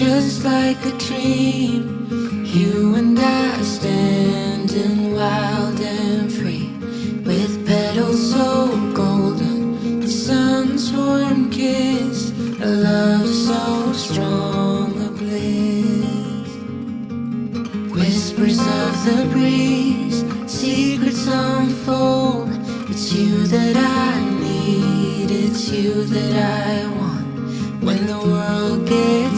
just like a dream. You and I standing wild and free, with petals so golden, the sun's warm kiss, a love so strong, a bliss. Whispers of the breeze, secrets unfold. It's you that I need, it's you that I want. When the world gets